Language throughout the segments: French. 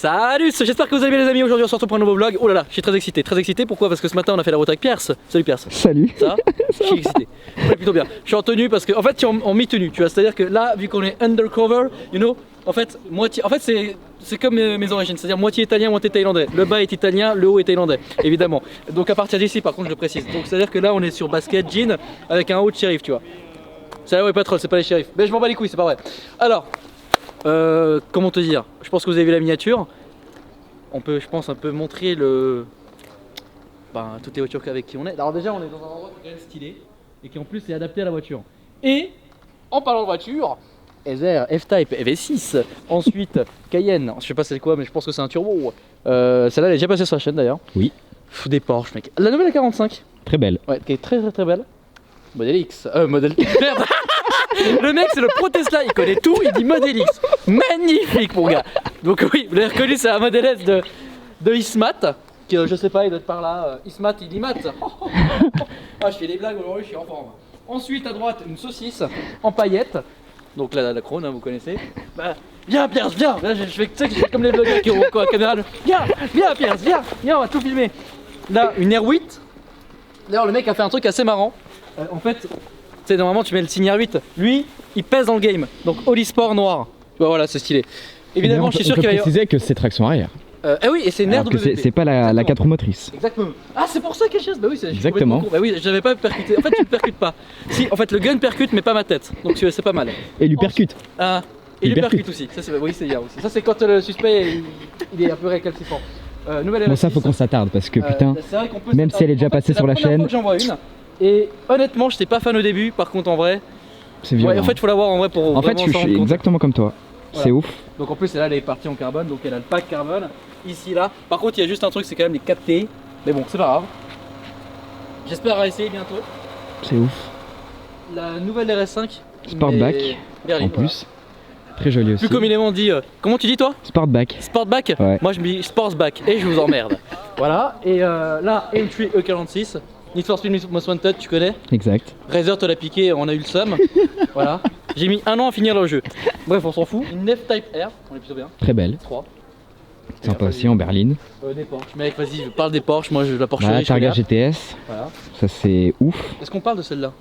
Salut, j'espère que vous allez bien les amis. Aujourd'hui on se retrouve pour un nouveau vlog. Oh là là, je suis très excité, pourquoi? Parce que ce matin on a fait la route avec Pierce. Salut Pierce. Salut. Ça va? Je suis excité. On est plutôt bien. Je suis en tenue parce que en fait je suis en mi-tenue, tu vois, c'est à dire que là vu qu'on est undercover, you know, en fait c'est comme mes origines, c'est à dire moitié italien, moitié thaïlandais. Le bas est italien, le haut est thaïlandais, évidemment. Donc à partir d'ici par contre je le précise. Donc c'est à dire que là on est sur basket jean avec un haut de shérif, tu vois. C'est là où est pas troll, c'est pas les shérifs. Mais je m'en bats les couilles, c'est pas vrai. Alors comment te dire, je pense que vous avez vu la miniature. On peut, je pense, un peu montrer toutes les voitures avec qui on est. Alors déjà, on est dans un endroit qui est quand même stylé et qui en plus est adapté à la voiture. Et en parlant de voiture, SR, F-Type, V6. Ensuite, Cayenne. Je sais pas c'est quoi, mais je pense que c'est un turbo. Celle-là, elle est déjà passée sur la chaîne d'ailleurs. Oui. Des Porsche, mec. La nouvelle A45. Très belle. Ouais, qui est très belle. Modèle X. Modèle. Merde. Le mec c'est le pro Tesla, il connaît tout, il dit Model X. Magnifique mon gars. Donc oui, vous l'avez reconnu, c'est un Model S de Ismat. Qui je sais pas, il doit être par là. Ismat, il dit Mat. Ah, je fais des blagues aujourd'hui, je suis en forme. Ensuite à droite, une saucisse en paillettes. Donc la Krone, hein, vous connaissez. Bah, viens Pierre, viens. Là, je fais, tu sais que je fais comme les vlogueurs qui ont quoi, caméra. Viens Pierre, viens, on va tout filmer. Là, une Air 8. D'ailleurs le mec a fait un truc assez marrant. En fait, tu sais, normalement tu mets le signe R8, lui il pèse dans le game, donc Oli Sport noir. Bah, voilà, c'est stylé. Évidemment, je suis sûr qu'il va y avoir. préciser que c'est traction arrière. Oui, et c'est une RWP. C'est pas la 4 roues motrices. Exactement. Ah, c'est pour ça qu'elle chasse. Bah oui, c'est exactement. Bah oui, j'avais pas percuté. En fait, tu ne percutes pas. Si, en fait, le gun percute, mais pas ma tête. Donc c'est pas mal. Et lui percute. Ah, et lui percute aussi. Ça, oui, c'est bien aussi. Ça, c'est quand le suspect il est un peu récalcitrant. Bon, ça faut qu'on s'attarde parce que putain, même si elle est déjà passée sur la chaîne. J'en vois une. Et honnêtement, j'étais pas fan au début. Par contre, en vrai, c'est violent. Ouais, en fait, faut l'avoir en vrai pour. En fait, je suis exactement comme toi. Voilà. C'est ouf. Donc en plus, là, elle est partie en carbone, donc elle a le pack carbone. Ici, là. Par contre, il y a juste un truc, c'est quand même les 4T. Mais bon, c'est pas grave. J'espère essayer bientôt. C'est ouf. La nouvelle RS5. Sportback. En plus. Très joli aussi. Plus communément dit. Comment tu dis toi? Sportback. Sportback. Ouais. Moi, je me dis Sportsback et je vous emmerde. Voilà. Et là, M3 E46. Need for Speed Most Wanted, tu connais? Exact. Razer te l'a piqué, on a eu le seum. Voilà. J'ai mis 1 an à finir le jeu. Bref, on s'en fout. Une F-Type R, on est plutôt bien. Très belle. 3. Sympa aussi en berline. Des Porsche. Mec, vas-y, je parle des Porsche. Moi, je la Porsche. La Targa GTS. Voilà. Ça, c'est ouf. Est-ce qu'on parle de celle-là?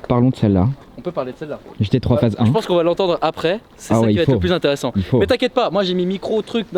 Parlons de celle-là. On peut parler de celle-là. GT3 phase 1. Je pense qu'on va l'entendre après. C'est ça qui va être le plus intéressant. Mais t'inquiète pas, moi j'ai mis micro, truc.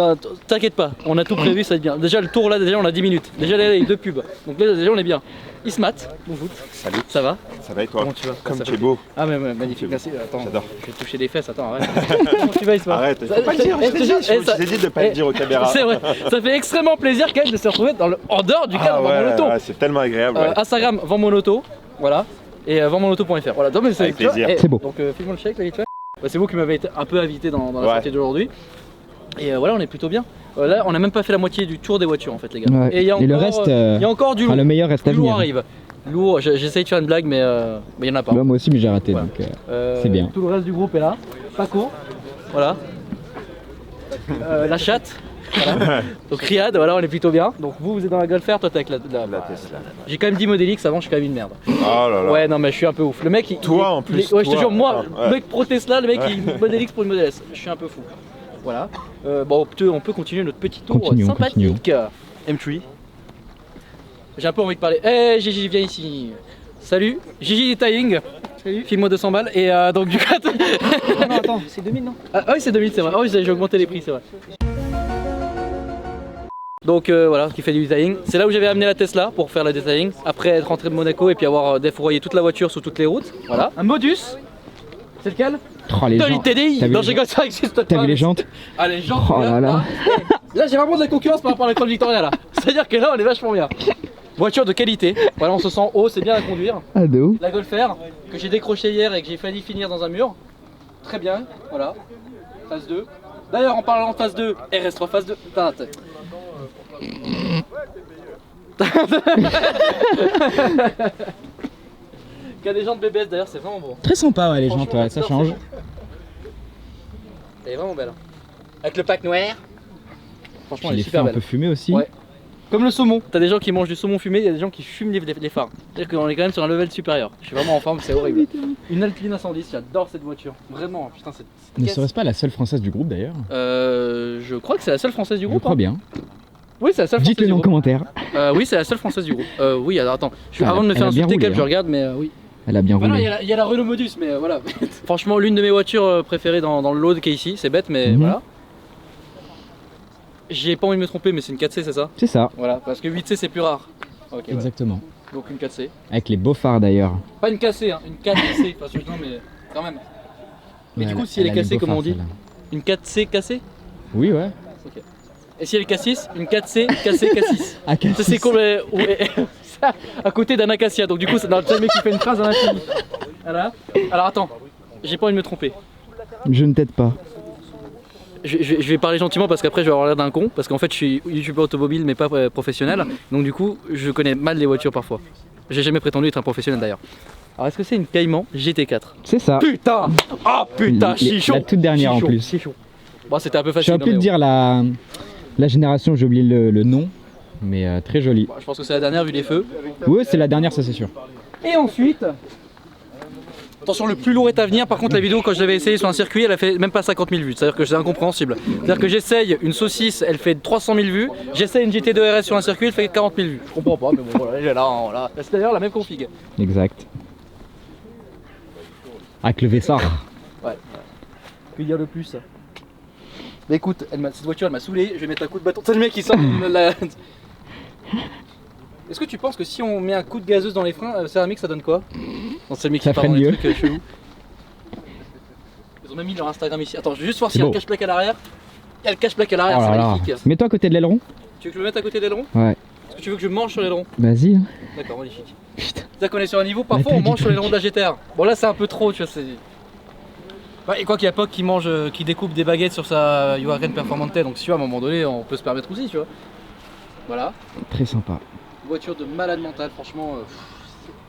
T'inquiète pas, on a tout prévu, ça va être bien. Déjà, le tour là, déjà, on a 10 minutes. Déjà, là, il y a 2 pubs. Donc là, déjà, on est bien. Ismat, bonjour. Salut. Ça va? Ça va et toi? Comment tu vas? Comme tu es beau. Ah, mais magnifique, merci. Attends, j'adore. Je vais te toucher les fesses, attends, arrête. Comment tu vas, Ismat? Arrête, faut pas le dire. Je t'ai dit de pas le dire aux caméras. C'est vrai, ça fait extrêmement plaisir quand même de se retrouver en dehors du cadre Vends mon auto. C'est tellement agréable. Instagram, Vends mon auto, voilà. Et vendmonauto.fr. Voilà, non, mais avec plaisir. C'est beau. Donc file-moi le chèque là vite fait. C'est vous qui m'avez un peu invité dans la sortie d'aujourd'hui. Et voilà, on est plutôt bien. Là, on a même pas fait la moitié du tour des voitures en fait, les gars. Ouais. Et le reste, il y a encore du lourd. Le meilleur reste à venir. Lourd arrive. Lourd, j'essaye de faire une blague, mais il y en a pas. Moi aussi, mais j'ai raté, donc c'est bien. Tout le reste du groupe est là. Paco, voilà. La chatte. Voilà. Donc Riyad, voilà, on est plutôt bien. Donc vous êtes dans la Golf R, toi t'es avec la Tesla. J'ai quand même dit Model X avant, je suis quand même une merde. Oh là là. Ouais, non, mais je suis un peu ouf. Le mec, en plus. Ouais, je te jure, moi, le mec pro Tesla, le mec, il Model X pour une Model S. Je suis un peu fou. Voilà. Bon, on peut continuer notre petit tour sympathique. M3. J'ai un peu envie de parler. Eh, Gigi, viens ici. Salut, Gigi Detailing. Salut. File-moi 200 balles. Et donc, du coup. Non, attends, c'est 2000, non? Ah oui, c'est 2000, c'est vrai. Ah oui, j'ai augmenté les prix, c'est vrai. Donc voilà, qui fait du detailing. C'est là où j'avais amené la Tesla pour faire le detailing. Après être rentré de Monaco et puis avoir défouraillé toute la voiture sur toutes les routes. Voilà. Un Modus. C'est lequel? Oh, les jantes. TDI. Non, j'ai ça existe pas. T'as vu les jantes? Ah, les jantes. Oh là là. Là, j'ai vraiment de la concurrence par rapport à la Crown Victoria là. C'est-à-dire que là, on est vachement bien. Voiture de qualité. Voilà, on se sent haut, c'est bien à conduire. Ah, de ouf. La Golf R que j'ai décroché hier et que j'ai failli finir dans un mur. Très bien. Voilà. Phase 2. D'ailleurs, en parlant de phase 2, RS3 phase 2. Putain, Il y a des jantes BBS d'ailleurs, c'est vraiment bon. Très sympa, ouais, les jantes, ouais, ça change. Elle est vraiment belle. Avec le pack noir. Franchement, elle est Les super feux belle. un peu fumé aussi. Ouais. Comme le saumon, t'as des gens qui mangent du saumon fumé, il y a des gens qui fument les phares. C'est-à-dire qu'on est quand même sur un level supérieur. Je suis vraiment en forme, c'est horrible. Une Alpine A110, j'adore cette voiture. Vraiment, putain, cette Ne caisse. serait-ce pas la seule française du groupe d'ailleurs? Je crois que c'est la seule française du Je groupe. crois hein. bien. Oui, c'est la seule française Dites le du nom en groupe. commentaire. Oui, c'est la seule française du groupe. Oui, alors attends, Elle a- avant de me elle faire a bien insulter, roulé, Cap, je hein. regarde, mais oui. Elle a bien Voilà, roulé. il y a la Renault Modus, mais voilà. Franchement, l'une de mes voitures préférées dans le lot qui est ici, c'est bête, mais Mhm. voilà. J'ai pas envie de me tromper, mais c'est une 4C, c'est ça? C'est ça, Voilà, parce que 8C c'est plus rare. Ok, ouais. exactement. Donc une 4C. Avec les beaux phares d'ailleurs. Pas une cassée, hein, une 4C, parce que non, mais quand même. Mais du coup, si elle est a cassée, les beaux comment on phares, dit? celle-là. Une 4C cassée? Oui, ouais. Ok. Et si elle est cassis, une 4C cassée cassis. Ah, Ça c'est comme ça, à côté d'un acacia, donc du coup c'est dans le mec qui fait une phrase à l'infini. Voilà. Alors attends, j'ai pas envie de me tromper. Je ne t'aide pas. Je vais parler gentiment parce qu'après je vais avoir l'air d'un con, parce qu'en fait je suis youtubeur automobile mais pas professionnel, donc du coup je connais mal les voitures parfois. J'ai jamais prétendu être un professionnel d'ailleurs. Alors est-ce que c'est une Cayman GT4? C'est ça. Putain! Ah putain, Les- chichon! la toute dernière en Chichon, plus. chichon. Bon, c'était un peu facile. J'aurais pu hein, te mais dire la génération, j'ai oublié le nom, mais très joli. bon. Je pense que c'est la dernière vu les feux. Oui, c'est la dernière, ça c'est sûr. Et ensuite, attention, le plus lourd est à venir. Par contre, la vidéo, quand je l'avais essayé sur un circuit, elle a fait même pas 50 000 vues. C'est-à-dire que c'est incompréhensible. C'est-à-dire que j'essaye une saucisse, elle fait 300 000 vues. J'essaye une GT2 RS sur un circuit, elle fait 40 000 vues. Je comprends pas, mais bon, voilà, elle est là, hein, voilà. C'est d'ailleurs la même config. Exact. Avec le Vessar. Ouais. Que dire de plus? Bah écoute, cette voiture, elle m'a saoulé. Je vais mettre un coup de bâton. C'est le mec qui sort de la. Est-ce que tu penses que si on met un coup de gazeuse dans les freins céramique, ça donne quoi? Non, c'est le mec qui Ça part dans freine les mieux. trucs chelous. Ils ont même mis leur Instagram ici. Attends, je vais juste voir C'est s'il y a le beau. cache-plaque à l'arrière. Il y a le cache-plaque à Oh l'arrière, là c'est là. magnifique. Mets-toi à côté de l'aileron. Tu veux que je me mette à côté de l'aileron? Ouais. Est-ce que tu veux que je mange sur l'aileron? Vas-y. hein. D'accord, magnifique. Putain. C'est-à-dire qu'on est sur un niveau, parfois Mais on t'as mange dit sur l'aileron de truc. la GTR. Bon là c'est un peu trop, tu vois, c'est... Ouais, et quoi qu'il y a Poc qui mange, qui découpe des baguettes sur sa Huracan Performante, donc si tu vois, à un moment donné on peut se permettre aussi, tu vois. Voilà. Très sympa. Voiture de malade mental, franchement.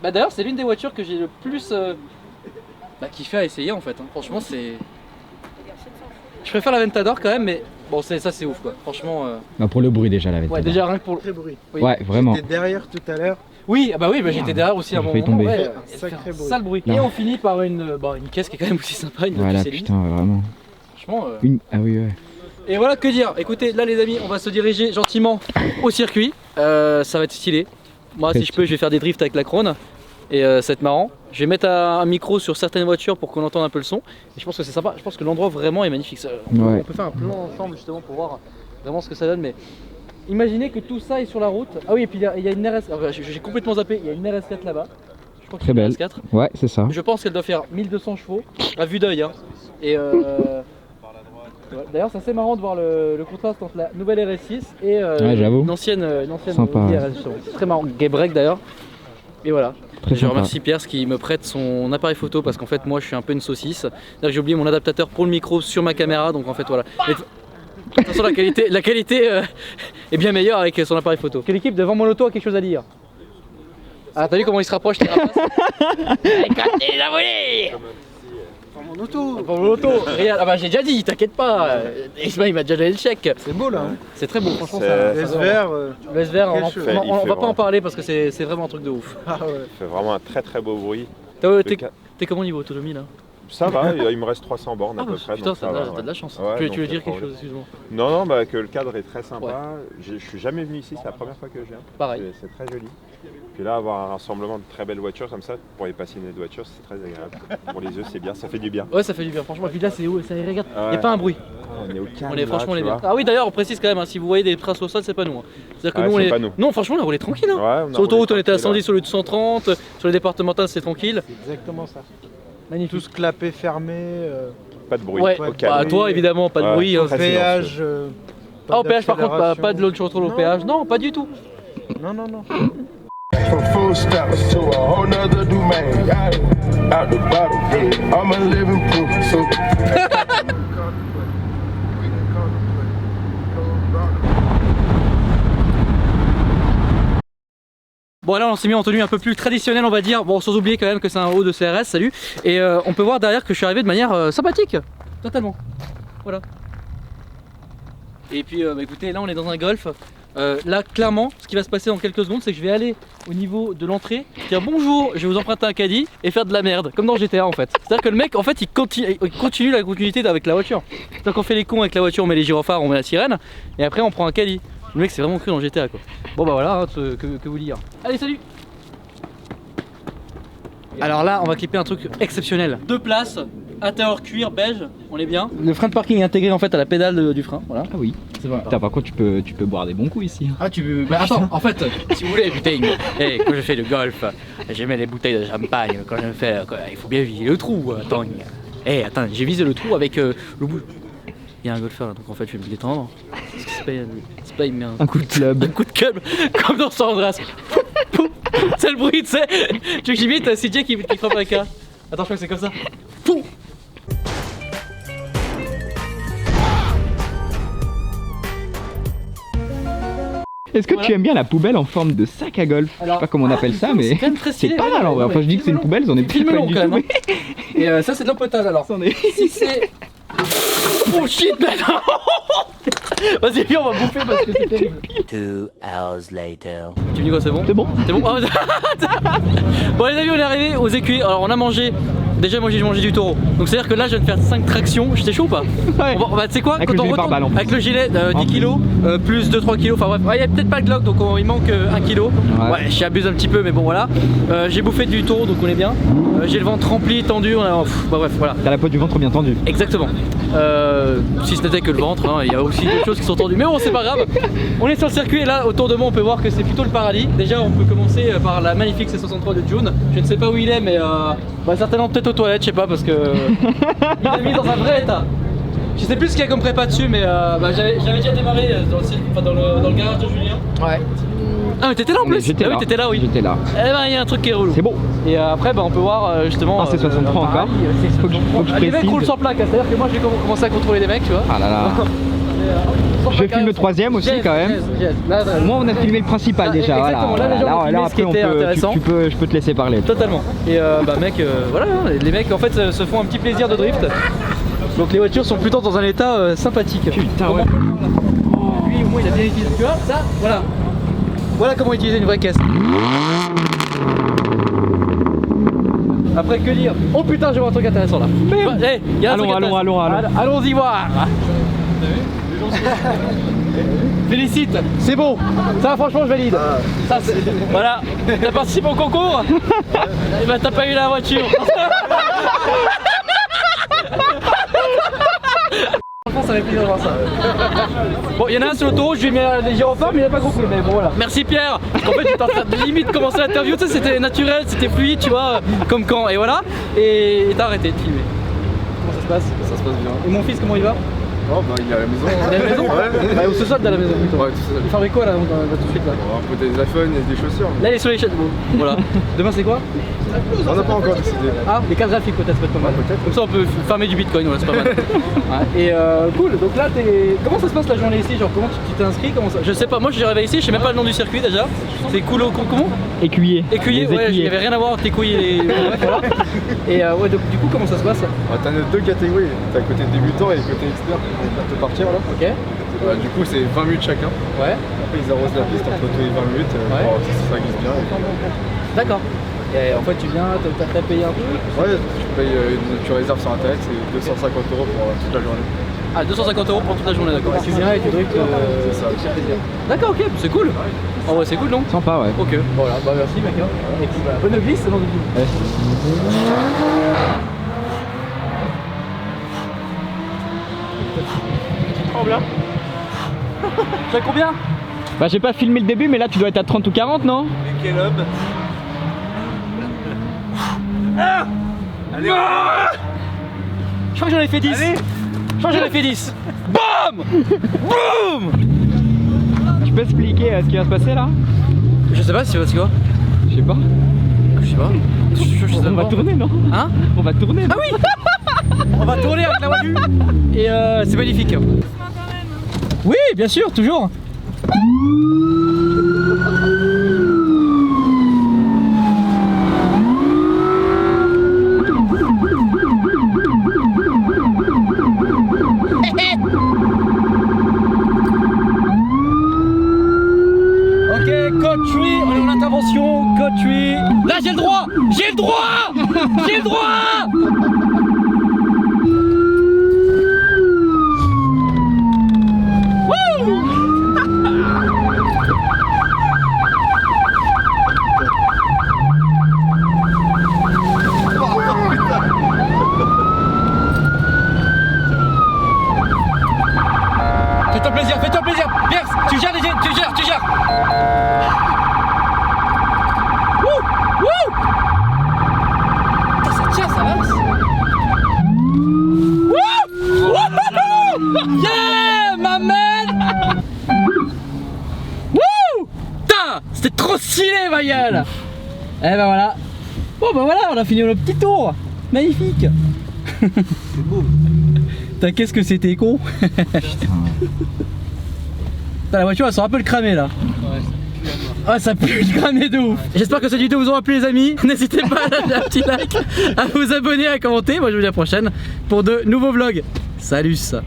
Bah d'ailleurs c'est l'une des voitures que j'ai le plus kiffé à essayer en fait. Hein. Franchement c'est... Je préfère la Ventador quand même, mais bon ça c'est ouf quoi. Franchement... Bah, pour le bruit déjà, la Ouais Ventador. déjà rien que pour le... Très bruit. Oui. Ouais, vraiment. J'étais derrière tout à l'heure. Oui, ah bah oui, bah j'étais derrière aussi à un J'ai moment. failli tomber. Ouais, Sacré fait un bruit. sale bruit. Non. Et on finit par une caisse qui est quand même aussi sympa, une Voilà, Lotus Elise. putain, vraiment. Franchement... Ah oui, ouais. Et voilà, que dire. Écoutez, là les amis, on va se diriger gentiment au circuit. Ça va être stylé. Moi, Très si je peux, je vais faire des drifts avec la Krone. Et ça va être marrant. Je vais mettre un micro sur certaines voitures pour qu'on entende un peu le son. Et je pense que c'est sympa. Je pense que l'endroit vraiment est magnifique. Ouais. On peut faire un plan ensemble justement pour voir vraiment ce que ça donne. Mais imaginez que tout ça est sur la route. Ah oui, et puis il y a une RS. J'ai complètement zappé. Il y a une RS4 là-bas. Je crois que Très c'est une belle. RS4. Ouais, c'est ça. Je pense qu'elle doit faire 1200 chevaux à vue d'œil. Hein. Et ouais, d'ailleurs, c'est assez marrant de voir le contraste entre la nouvelle RS6 et Ouais, j'avoue. une ancienne Sympa, Audi ouais. RS. C'est très marrant. Gay break d'ailleurs. Et voilà. Très Je sympa. remercie Pierre qui me prête son appareil photo parce qu'en fait moi je suis un peu une saucisse. C'est-à-dire que j'ai oublié mon adaptateur pour le micro sur ma caméra, donc en fait voilà. Mais attention, la qualité est bien meilleure avec son appareil photo. Que l'équipe devant mon auto a quelque chose à dire. Ah t'as vu comment il se rapproche les rapaces. Écartez les abonnés. Mon auto. Pour mon auto, regarde, ah bah j'ai déjà dit, t'inquiète pas. Ismaël il m'a déjà donné le chèque. C'est beau là. Hein. C'est très beau, franchement C'est- ça. Les verts. Le SVR, Quel on cheveu. va Il fait pas en vraiment- parler parce que c'est vraiment un truc de ouf. Ah ouais. Il fait vraiment un très très beau bruit. T'es comment niveau autonomie là? Ça va, il me reste 300 bornes à Ah peu bah près. putain, donc ça va, t'as ouais. de la chance. Ouais, tu donc veux c'est dire quelque pas chose, excuse-moi. Non, bah que le cadre est très sympa. Je suis jamais venu ici, c'est la première fois que je viens. Pareil. C'est très joli. Puis là, avoir un rassemblement de très belles voitures comme ça, pour les passionnés de voitures, c'est très agréable. Pour les yeux, c'est bien, ça fait du bien. Ouais, ça fait du bien, franchement. Et puis là, c'est où? Ça regarde, Ah y a ouais. pas un bruit. On est au calme. On est là, franchement, on tu est bien. vois. Ah oui, d'ailleurs, on précise quand même, hein, si vous voyez des traces au sol, c'est pas nous. Hein. C'est-à-dire que Ouais, nous, on c'est est. pas nous. Non, franchement, on a roulé tranquille. Hein. Ouais, on a Sur l'autoroute, on roulé était à 110 tranquille, sur le 130. Sur les départementales, c'est tranquille. C'est exactement ça. Magnifique. Tous clapés fermés. Pas de bruit. Ouais, au bah, calme. bah, toi, évidemment, pas de Ouais. bruit. Hein. Très Péage. Ah, au péage, par contre, pas de launch control au Non. péage. Non, pas du tout. Non, non, non. From food stamps to a whole nother domain. Got it out the bottle. I'm a living proof. So Bon là on s'est mis en tenue un peu plus traditionnelle on va dire, bon sans oublier quand même que c'est un haut de CRS, salut. Et on peut voir derrière que je suis arrivé de manière sympathique, totalement. Voilà. Et puis bah, écoutez là on est dans un Golf, Là, clairement, ce qui va se passer dans quelques secondes, c'est que je vais aller au niveau de l'entrée, dire bonjour, je vais vous emprunter un caddie et faire de la merde, comme dans GTA en fait. C'est-à-dire que le mec, en fait, il continue la continuité avec la voiture. C'est-à-dire qu'on fait les cons avec la voiture, on met les gyrophares, on met la sirène, et après on prend un caddie. Le mec, c'est vraiment cru dans GTA quoi. Bon bah voilà, hein, que vous dire. Allez, salut! Alors là, on va clipper un truc exceptionnel. 2 places, intérieur cuir beige, on est bien. Le frein de parking est intégré en fait à la pédale du frein, voilà. Ah oui. C'est vrai. Putain, par contre, tu peux boire des bons coups ici. Ah tu veux... Bah attends, en fait, si vous voulez, putain, quand je fais le golf, j'aimais les bouteilles de champagne, quand je fais... il faut bien viser le trou, attends. Attends, j'ai visé le trou avec le bout... Il y a un golfeur là, donc en fait je vais me détendre. Parce que c'est pas il met Un coup de club. un coup de club, comme dans San Andreas. C'est le bruit, tu sais. Tu veux que j'imite, c'est Jay qui frappe avec un... Attends, je crois que c'est comme ça. Poum. Est-ce que Voilà. tu aimes bien la poubelle en forme de sac à golf? Je sais pas comment on appelle ça, mais C'est quand même très c'est stylé. pas mal en vrai. Enfin, je dis que c'est une poubelle, j'en ai peut-être Filme pas long du quand tout. même. Et ça c'est de l'eau potable alors. Si c'est... Oh shit man. Vas-y viens, on va bouffer parce que c'est terrible. 2 hours later. Tu me dis quoi, c'est bon? C'est bon. C'est bon. Bon les amis, on est arrivé aux écuries. Alors on a mangé. Déjà moi j'ai mangé du taureau. Donc c'est à dire que là je viens de faire 5 tractions. J'étais chaud ou pas? Ouais. On va tu sais quoi? Avec Quand le on gilet retourne pare-balles, en plus. avec le gilet 10 kilos plus 2-3 kilos. Enfin bref, il y a peut-être pas le Glock donc il manque 1 kilo. Ouais, j'abuse un petit peu mais bon voilà. J'ai bouffé du taureau donc on est bien. J'ai le ventre rempli, tendu. Bah bref voilà. T'as la peau du ventre bien tendue. Exactement. Si ce n'était que le ventre, hein, il y a aussi d'autres choses qui sont tendues. Mais bon, c'est pas grave. On est sur le circuit et là, autour de moi, on peut voir que c'est plutôt le paradis. Déjà, on peut commencer par la magnifique C63 de June. Je ne sais pas où il est, mais certainement peut-être aux toilettes, je sais pas, parce que il l'a mis dans un vrai état. Je sais plus ce qu'il y a comme prépa dessus, mais j'avais déjà démarré dans le garage de Julien. Ouais. Ah mais t'étais là en plus. J'étais là. Oui, t'étais là, oui. J'étais là. Eh ben il y a un truc qui est relou. C'est bon. Et après on peut voir justement. Ah, c'est 63 encore. Faut que je Les mecs précise. roulent sans plaque, hein. C'est-à-dire que moi j'ai commencé à contrôler des mecs, tu vois. Ah là là. Je filme le troisième aussi quand même. Moi on a filmé le principal déjà. Exactement, Voilà. là, les gens ont filmé ce qui était intéressant. Je peux te laisser parler. Totalement. Et mec, voilà, hein, les mecs en fait se font un petit plaisir de drift. Donc les voitures sont plutôt dans un état sympathique. Putain ouais. Lui au moins il a bien utilisé, tu vois, ça, voilà. Voilà comment utiliser une vraie caisse. Après que dire? Oh putain, j'ai vu un truc intéressant là. Hey, y a un truc intéressant. Allons-y voir. Félicite, c'est bon. Ça franchement je valide. Ça, voilà, t'as participé au concours. Et bah t'as pas eu la voiture. Franchement ça fait plaisir de voir ça. Bon, il y en a un sur l'autoroute, je lui ai mis les gyrophares mais il a pas compris. Mais bon voilà. Merci Pierre. En fait j'étais en train de limite commencer l'interview, tu sais, c'était naturel, c'était fluide, tu vois, comme quand. Et voilà. Et t'as arrêté de filmer. Comment ça se passe? Ça se passe bien. Et mon fils comment il va? Oh bah il est à la maison. Il est à la maison? Ouais. Bah, ou se solde à la maison plutôt. Ouais, tout ça. Il fabrique quoi là tout de suite là? On va un peu des iPhones et des chaussures. Là il est sur les chaînes. Bon, voilà. Demain c'est quoi? On n'a pas encore décidé. Ah, les cartes graphiques peut-être, ça peut être pas mal. Peut-être. Comme ça on peut farmer du bitcoin, voilà, c'est pas mal. Ouais. Et cool, donc là comment ça se passe la journée ici? Genre comment tu t'es inscrit? Comment ça... Je sais pas, moi je suis arrivé ici, je sais même pas le nom du circuit déjà. C'est cool comment? Écuyer. Écuyer, Les ouais, il y avait rien à voir entre les couilles et les. Ouais, voilà. Et ouais, donc du coup comment ça se passe? T'as deux catégories. T'as le côté débutant et le côté expert qui vont te partir là. Ok. Du coup c'est 20 minutes chacun. Ouais. Après ils arrosent la piste entre tous les 20 minutes. Ouais. Pour voir si ça glisse bien. D'accord. Et en fait tu viens, t'as payé un peu? Ouais, tu réserves sur internet, c'est 250 € pour toute la journée. Ah 250 € pour toute la journée, d'accord. Et tu viens et tu drifts, C'est ça. D'accord, ok, c'est cool. Oh ouais, c'est cool non? Sympa ouais. Ok, voilà, bah merci mec. Et puis bah, bonne glisse, non? Ouais. Trop bien. Tu fais combien? Bah j'ai pas filmé le début mais là tu dois être à 30 ou 40 non? Quel homme? Allez, je crois que j'en ai fait 10. Je crois que j'en ai fait 10. BAM! BOUM! Tu peux expliquer ce qui va se passer là? Je sais pas si c'est quoi. Je sais pas. Je sais pas. Je sais On va pas. tourner non? Hein? On va tourner. Ah oui! On va tourner avec la voiture. Et c'est magnifique. Oui, bien sûr, toujours. j'ai le droit. J'ai le droit. J'ai le droit. Fais-toi plaisir, fais-toi plaisir. Pierce, tu gères les tu gères. Wouh, wouh. Putain, ça tient, ça avance. Wouh, wouh. Yeah, ma man. Wouh. Putain, c'était trop stylé, ma gueule. Eh ben voilà. Bon ben voilà, on a fini notre petit tour. Magnifique. C'est beau. Putain, qu'est-ce que c'était con. Putain, la voiture elle sent un peu le cramé là. Ah, ça pue le cramé de ouf. J'espère que cette vidéo vous aura plu les amis. N'hésitez pas à lâcher un petit like, à vous abonner, à commenter. Moi je vous dis à la prochaine pour de nouveaux vlogs. Salut ça.